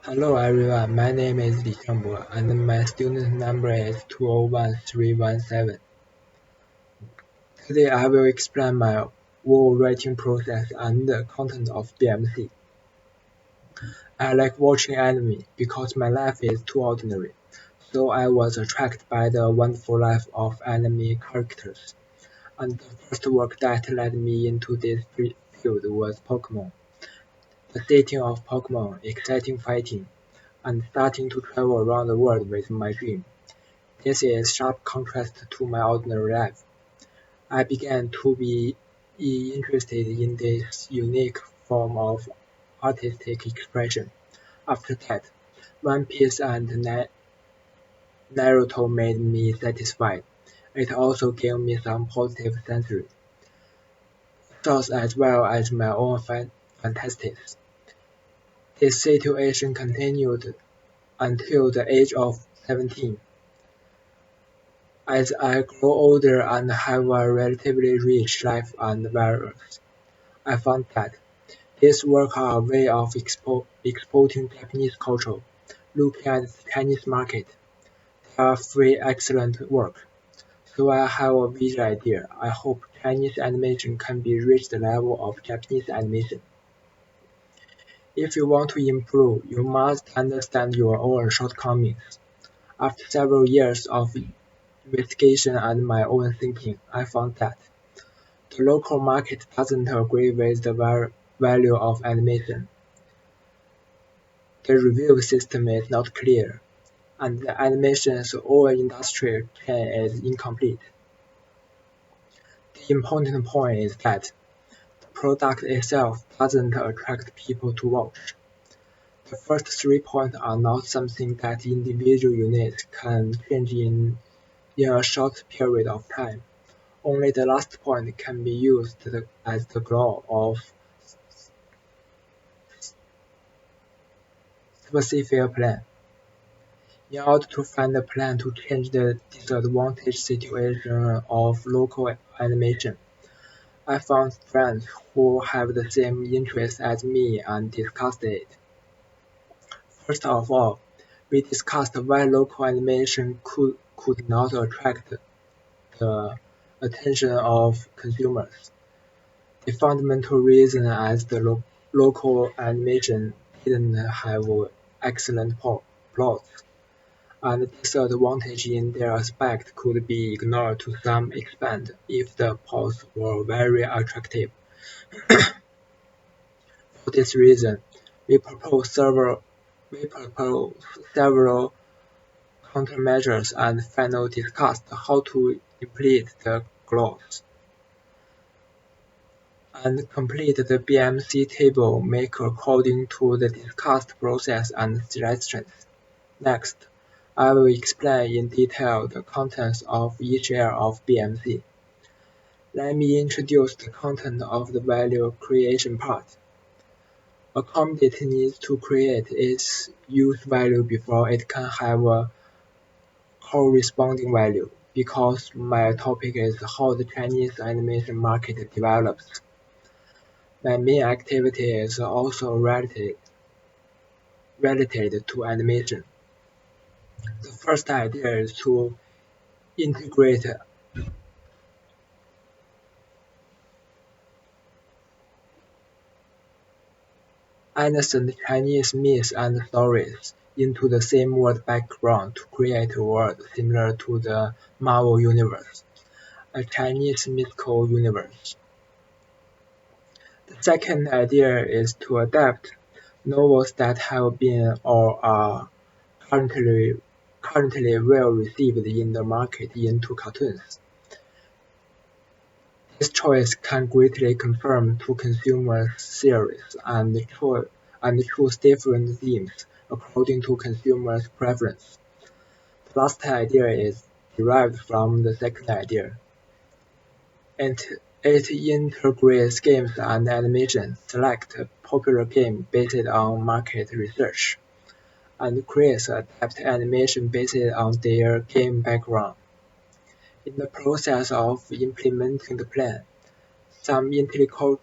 Hello everyone, my name is Li Xiangbo and my student number is 201317. Today I will explain my wall writing process and the content of BMC. I like watching anime because my life is too ordinary, so I was attracted by the wonderful life of anime characters. And the first work that led me into this field was Pokemon. The setting of Pokemon, exciting fighting, and starting to travel around the world was my dream. This is sharp contrast to my ordinary life. I began to be interested in this unique form of artistic expression. After that, One Piece and Naruto made me satisfied. It also gave me some positive sensory thoughts as well as my own fantasies. This situation continued until the age of 17. As I grow older and have a relatively rich life and values, I found that these works are a way of exporting Japanese culture. Looking at the Chinese market, they are free excellent work. So I have a vision idea. I hope Chinese animation can be reach the level of Japanese animation. If you want to improve, you must understand your own shortcomings. After several years of investigation and my own thinking, I found that the local market doesn't agree with the value of animation. The review system is not clear, and the animation's whole industry chain is incomplete. The important point is that the product itself doesn't attract people to watch. The first 3 points are not something that individual units can change in a short period of time. Only the last point can be used as the goal of specific plan. In order to find a plan to change the disadvantaged situation of local animation, I found friends who have the same interests as me and discussed it. First of all, we discussed why local animation could not attract the attention of consumers. The fundamental reason is the local animation didn't have excellent plots, and disadvantage in their aspect could be ignored to some extent if the plots were very attractive. For this reason, we propose several countermeasures and finally discussed how to implement the goals, and complete the BMC table make according to the discussed process and suggestions. Next, I will explain in detail the contents of each area of BMC. Let me introduce the content of the value creation part. A commodity needs to create its use value before it can have a corresponding value, because my topic is how the Chinese animation market develops. My main activity is also related to animation. The first idea is to integrate ancient Chinese myths and stories into the same world background to create a world similar to the Marvel Universe, a Chinese mythical universe. The second idea is to adapt novels that have been or are currently well received in the market into cartoons. This choice can greatly confirm to consumers theories and choose different themes according to consumers' preference. The last idea is derived from the second idea. It integrates games and animation, select a popular game based on market research, and creates adapted animation based on their game background. In the process of implementing the plan, some intelli-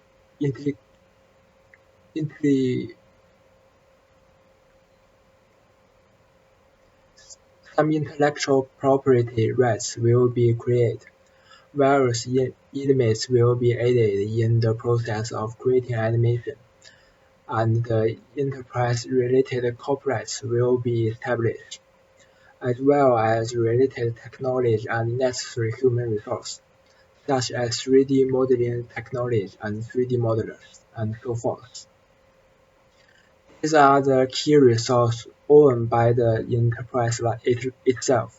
Some intellectual property rights will be created. Various elements will be added in the process of creating animation, and the enterprise-related corporates will be established, as well as related technology and necessary human resources, such as 3D modeling technology and 3D modelers, and so forth. These are the key resources owned by the enterprise itself.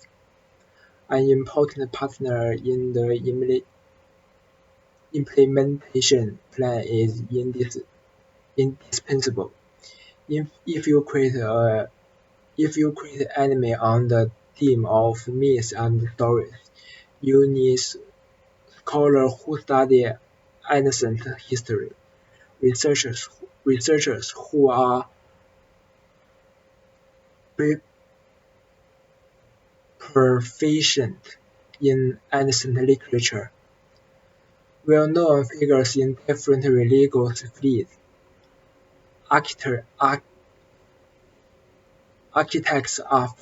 An important partner in the implementation plan is indispensable. If you create anime on the theme of myths and stories, you need scholars who study ancient history, researchers who are proficient in ancient literature, well-known figures in different religious fields, architects are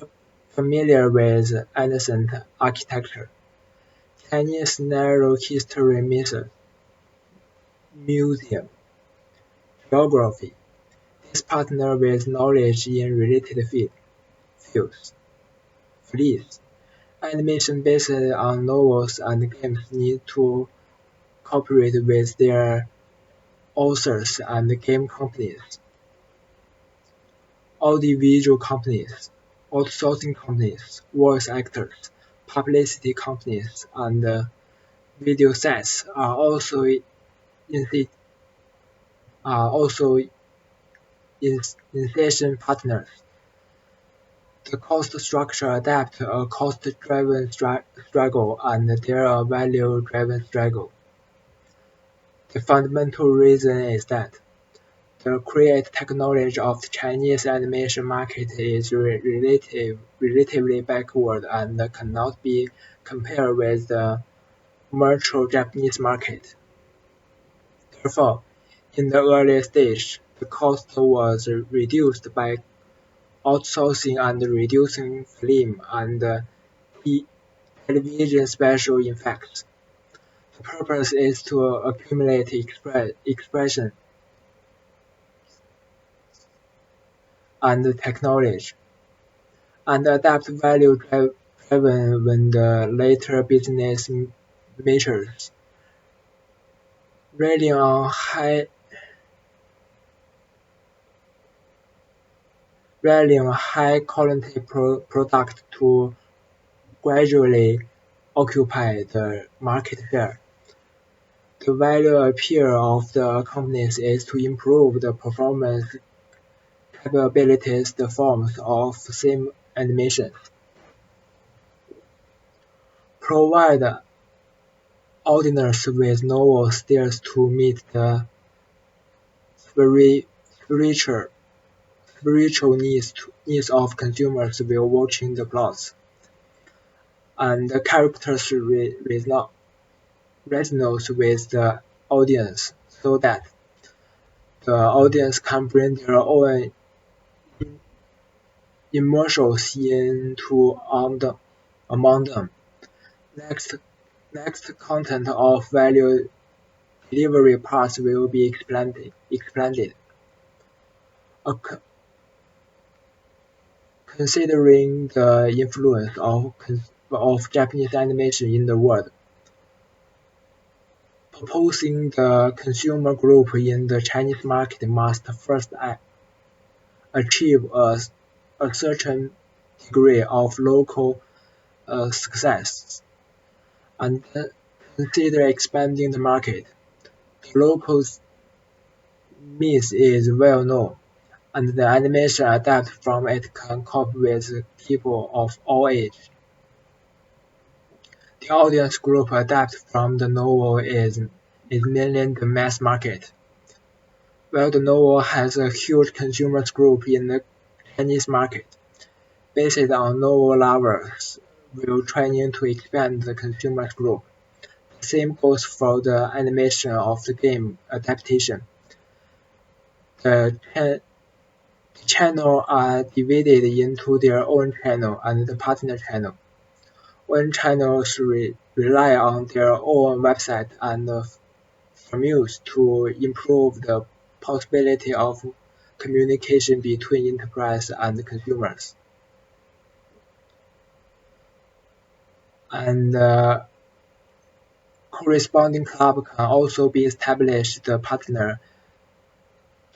familiar with ancient architecture, Chinese Natural History Museum, geography. These partner with knowledge in related fields. Fleets. Animation based on novels and games need to cooperate with their authors and game companies, audiovisual companies, outsourcing companies, voice actors, publicity companies, and video sets are also insertion partners. The cost structure adapt a cost-driven struggle and there a value-driven struggle. The fundamental reason is that the creative technology of the Chinese animation market is relatively backward and cannot be compared with the mature Japanese market. Therefore, in the early stage, the cost was reduced by outsourcing and reducing film and television special effects. The purpose is to accumulate expression and technology, and adapt value-driven when the later business matures. Relying on high-quality product to gradually occupy the market share. The value appeal of the companies is to improve the performance capabilities the forms of sim animation, provide audiences with novel styles to meet the spiritual needs of consumers while watching the plots, and the characters resonate with the audience so that the audience can bring their own emotions into among them. Next content of value delivery parts will be expanded. Considering the influence of Japanese animation in the world, proposing the consumer group in the Chinese market must first achieve a certain degree of local success, and then consider expanding the market. The local myth is well known, and the animation adapted from it can cope with people of all ages. The audience group adapted from the novel is mainly the mass market, while the novel has a huge consumer group in the Chinese market. Based on novel lovers will trying to expand the consumer group. The same goes for the animation of the game adaptation. The The channels are divided into their own channel and the partner channel. One channels rely on their own website and formulas to improve the possibility of communication between enterprise and consumers. And corresponding club can also be established. The partner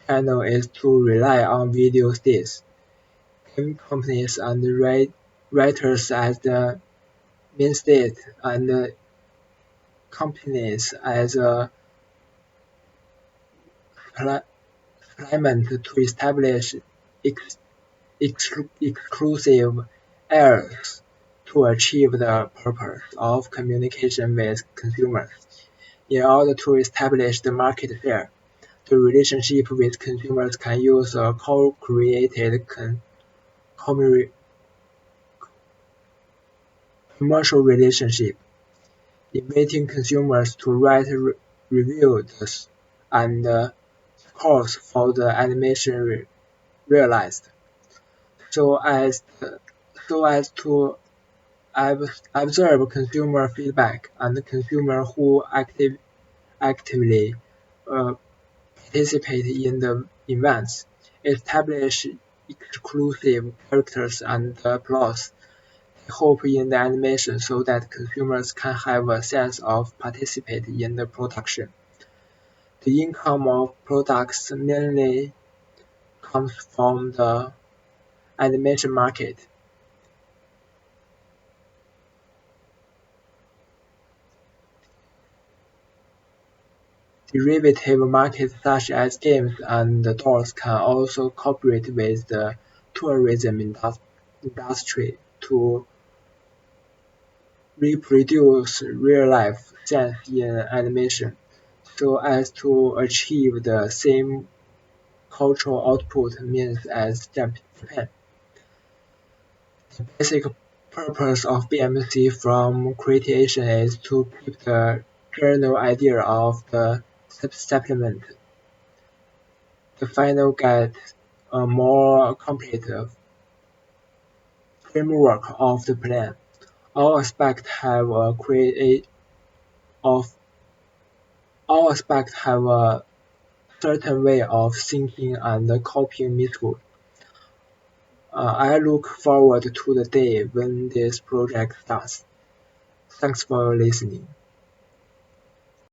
channel is to rely on video stakes, game companies and writers as the mainstay, and companies as a supplement to establish exclusive areas to achieve the purpose of communication with consumers. In order to establish the market share, the relationship with consumers can use a co-created commercial relationship, inviting consumers to write reviews and scores for the animation realized, so as to observe consumer feedback and consumers who actively uh, participate in the events, establish exclusive characters and plots, hope in the animation so that consumers can have a sense of participating in the production. The income of products mainly comes from the animation market. Derivative markets such as games and dolls can also cooperate with the tourism industry to reproduce real-life scenes in animation, so as to achieve the same cultural output means as Japan. The basic purpose of BMC from creation is to keep the general idea of the supplement. The final get a more complete framework of the plan. All aspects have a of all aspects have a certain way of thinking and copying method. I look forward to the day when this project starts. Thanks for listening.